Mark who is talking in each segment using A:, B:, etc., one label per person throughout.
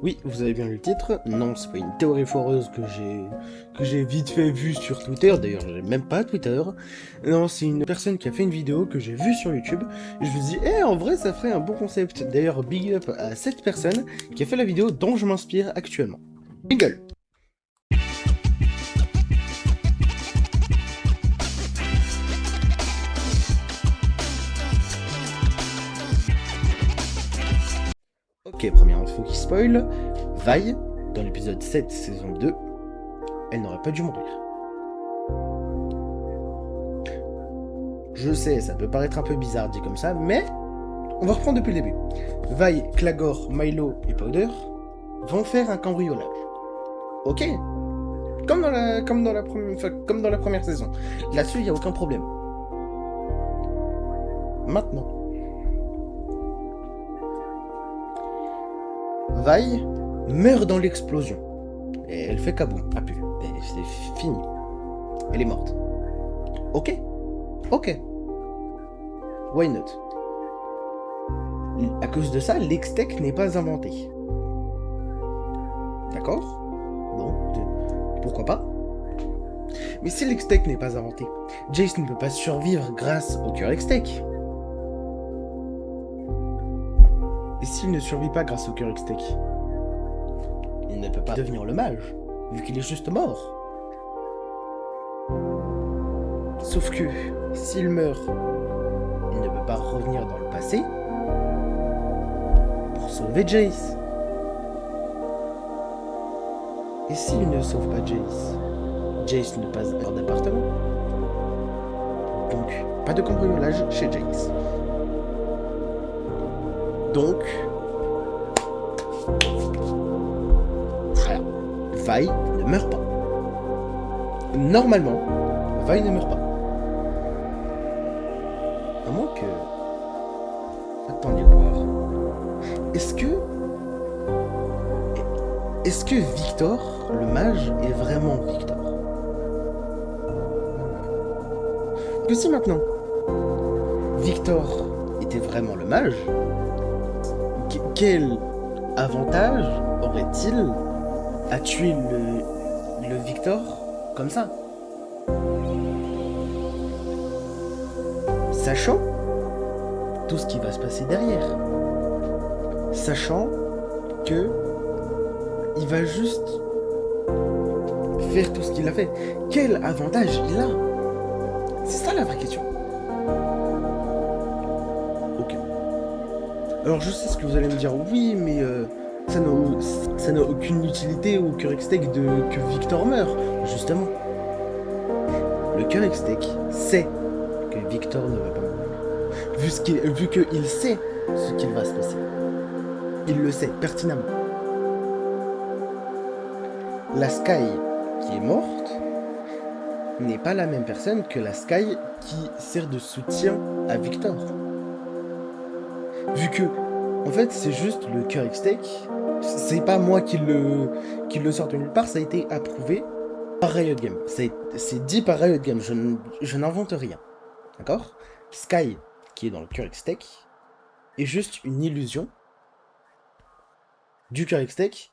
A: Oui, vous avez bien lu le titre. Non, c'est pas une théorie foireuse que j'ai vite fait vue sur Twitter. D'ailleurs, j'ai même pas Twitter. Non, c'est une personne qui a fait une vidéo que j'ai vue sur YouTube. Et je me dis, en vrai, ça ferait un bon concept. D'ailleurs, big up à cette personne qui a fait la vidéo dont je m'inspire actuellement. Jingle. Ok, première info qui spoil. Vi, dans l'épisode 7, saison 2, elle n'aurait pas dû mourir. Je sais, ça peut paraître un peu bizarre dit comme ça, mais on va reprendre depuis le début. Vi, Clagor, Milo et Powder vont faire un cambriolage. Ok, comme dans la première saison. Là-dessus, il n'y a aucun problème. Maintenant, Vi meurt dans l'explosion. Et elle fait kaboum. Ah pu. C'est fini. Elle est morte. Ok. Why not? À cause de ça, l'extech n'est pas inventé. D'accord? Bon, pourquoi pas? Mais si l'extech n'est pas inventé, Jace ne peut pas survivre grâce au cœur extech. Et s'il ne survit pas grâce au cœur extech, il ne peut pas devenir le mage, vu qu'il est juste mort. Sauf que, s'il meurt, il ne peut pas revenir dans le passé pour sauver Jace. Et s'il ne sauve pas Jace, Jace ne passe pas d'appartement. Donc, pas de cambriolage chez Jace. Donc, voilà, Vi ne meurt pas. Normalement, Vi ne meurt pas. À moins que... Attendez voir. Est-ce que Victor, le mage, est vraiment Victor? Que si maintenant, Victor était vraiment le mage, quel avantage aurait-il à tuer le Victor comme ça? Sachant tout ce qui va se passer derrière. Sachant que il va juste faire tout ce qu'il a fait. Quel avantage il a? C'est ça la vraie question. Ok. Alors je sais ce que vous allez me dire. Oui, mais ça n'a aucune utilité au cœur extech que Victor meurt. Justement. Le cœur extech sait que Victor ne va pas mourir. Vu qu'il sait ce qu'il va se passer. Il le sait pertinemment. La Sky qui est morte n'est pas la même personne que la Sky qui sert de soutien à Victor. Vu que, en fait, c'est juste le cœur extech, c'est pas moi qui le sort de nulle part, ça a été approuvé par Riot Games. C'est dit par Riot Games, je n'invente rien. D'accord? Sky, qui est dans le cœur extech, est juste une illusion du cœur extech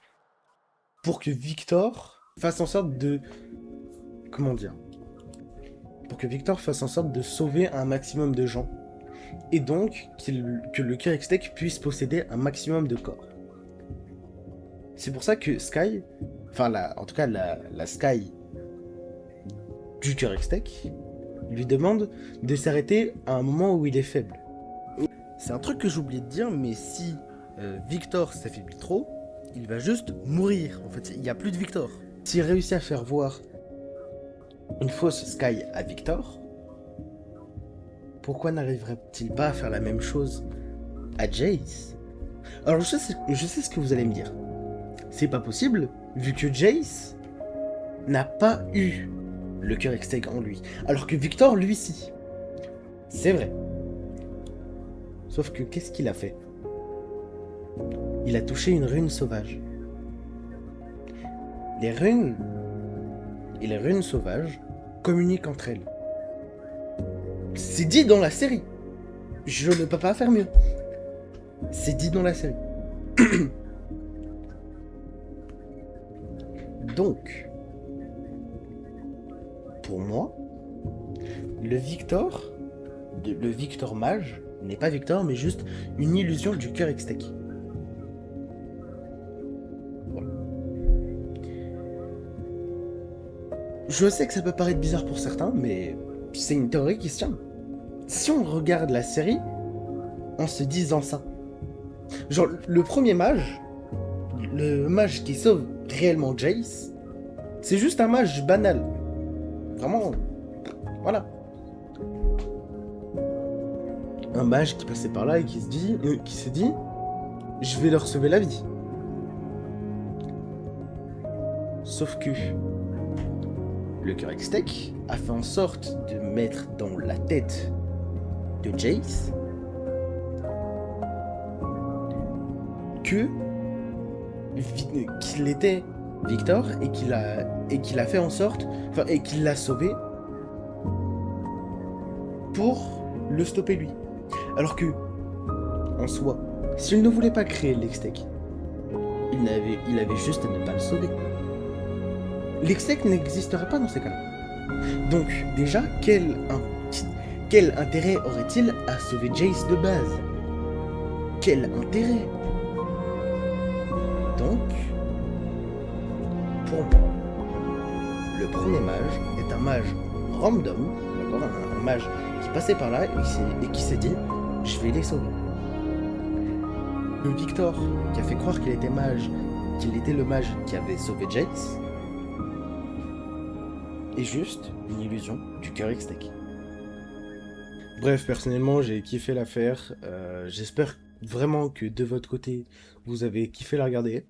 A: pour que Victor fasse en sorte de... Comment dire? Pour que Victor fasse en sorte de sauver un maximum de gens. Et donc, que le cœur extech puisse posséder un maximum de corps. C'est pour ça que Sky... Enfin, en tout cas, la Sky du cœur extech lui demande de s'arrêter à un moment où il est faible. C'est un truc que j'ai oublié de dire, mais si Victor s'affaiblit trop, il va juste mourir. En fait, il n'y a plus de Victor. S'il réussit à faire voir une fausse Sky à Victor, pourquoi n'arriverait-il pas à faire la même chose à Jace? Alors je sais ce que vous allez me dire. C'est pas possible, vu que Jace n'a pas eu le cœur extech en lui, alors que Victor, lui, si. C'est vrai. Sauf que qu'est-ce qu'il a fait? Il a touché une rune sauvage. Les runes et les runes sauvages communiquent entre elles. C'est dit dans la série. Je ne peux pas faire mieux. C'est dit dans la série. Donc, pour moi, le Victor mage, n'est pas Victor, mais juste une illusion du cœur Hextech. Voilà. Je sais que ça peut paraître bizarre pour certains, mais c'est une théorie qui se tient. Si on regarde la série en se disant ça, genre le premier mage, le mage qui sauve réellement Jace, c'est juste un mage banal. Vraiment, voilà. Un mage qui passait par là et qui s'est dit, je vais leur sauver la vie. Sauf que le cœur Hextech a fait en sorte de mettre dans la tête de Jace qu'il était Victor et qu'il a fait en sorte, et qu'il l'a sauvé pour le stopper lui. Alors que, en soi, s'il ne voulait pas créer l'Hextech, il avait juste à ne pas le sauver. L'Hextech n'existerait pas dans ces cas-là. Donc, déjà, quel intérêt aurait-il à sauver Jace de base? Quel intérêt? Donc, pour moi, le premier mage est un mage random, d'accord, un mage qui passait par là et qui s'est dit, je vais les sauver. Le Victor, qui a fait croire qu'il était le mage qui avait sauvé Jace, est juste une illusion du cœur Hextech. Bref, personnellement, j'ai kiffé l'affaire. J'espère vraiment que de votre côté, vous avez kiffé la regarder.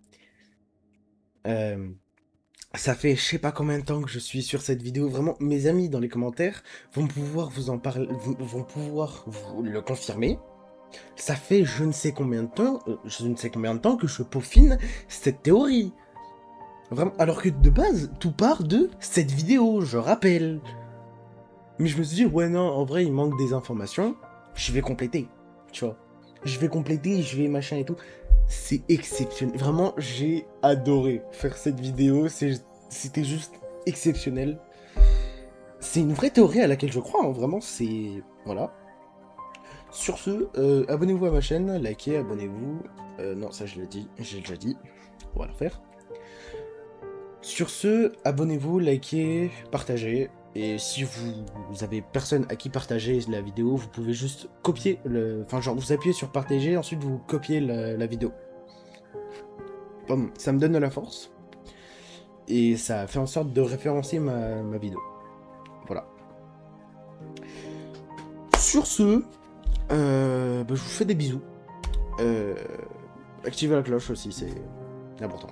A: Ça fait je sais pas combien de temps que je suis sur cette vidéo. Vraiment, mes amis dans les commentaires vont pouvoir vous en parler, vont pouvoir vous le confirmer. Ça fait je ne sais combien de temps que je peaufine cette théorie. Vraiment, alors que de base, tout part de cette vidéo, je rappelle. Mais je me suis dit, ouais non, en vrai, il manque des informations. Je vais compléter, tu vois. Je vais machin et tout. C'est exceptionnel. Vraiment, j'ai adoré faire cette vidéo. C'était juste exceptionnel. C'est une vraie théorie à laquelle je crois, hein. Vraiment, c'est... Voilà. Sur ce, abonnez-vous à ma chaîne, likez, abonnez-vous. Non, ça je l'ai dit, j'ai déjà dit. On va le faire. Sur ce, abonnez-vous, likez, partagez. Et si vous avez personne à qui partager la vidéo, vous pouvez juste copier enfin genre vous appuyez sur partager, ensuite vous copiez la vidéo. Bon, ça me donne de la force. Et ça fait en sorte de référencer ma vidéo. Voilà. Sur ce, je vous fais des bisous. Activez la cloche aussi, c'est important.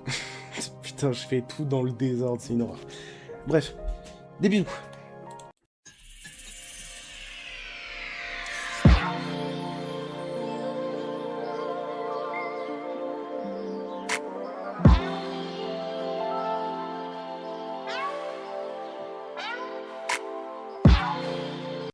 A: Putain, je fais tout dans le désordre, c'est une horreur. Bref, des bisous.